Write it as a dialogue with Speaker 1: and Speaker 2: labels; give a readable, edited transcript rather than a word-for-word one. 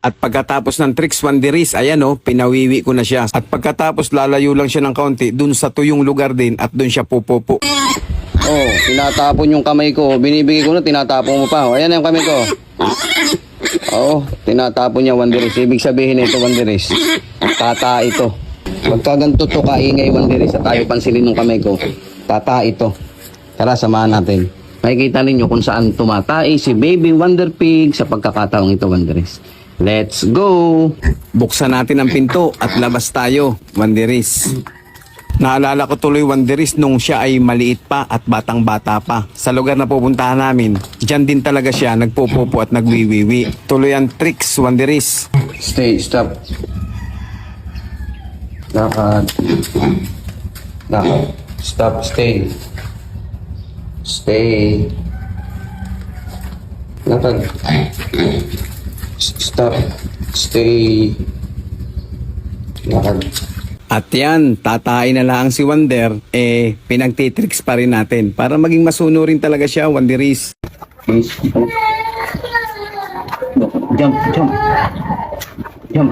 Speaker 1: At pagkatapos ng tricks Wanderis, ayan o, pinawiwi ko na siya. At pagkatapos lalayo lang siya ng kaunti dun sa tuyong lugar din at dun siya pupupo.
Speaker 2: Oh, tinatapon yung kamay ko. Binibigay ko na, tinatapon mo pa. Oh, ayan yung kamay ko. Oo, tinatapon niya, Wanderis. Ibig sabihin ito, Wanderis, tata ito. Pagka ganito to kaingay, Wanderis, at tayo pansinin ng kamay ko, tata ito. Tara, samahan natin. Makikita ninyo kung saan tumatai si Baby Wonder Pig sa pagkakataong ito, Wanderis. Let's go!
Speaker 1: Buksan natin ang pinto at labas tayo, Wanderis. Naalala ko tuloy, Wanderis, nung siya ay maliit pa at batang-bata pa. Sa lugar na pupuntahan namin, dyan din talaga siya nagpupupo at nagwiwiwi. Tuloy ang tricks, Wanderis.
Speaker 2: Stay, stop. Lakad. Lakad. Stop, stay. Stay. Lakad. Stop. Stay. Lakad.
Speaker 1: At yan, tatahay na lang si Wander, pinagtitricks pa rin natin para maging masuno rin talaga siya, Wanderis.
Speaker 2: Jump, jump. Jump.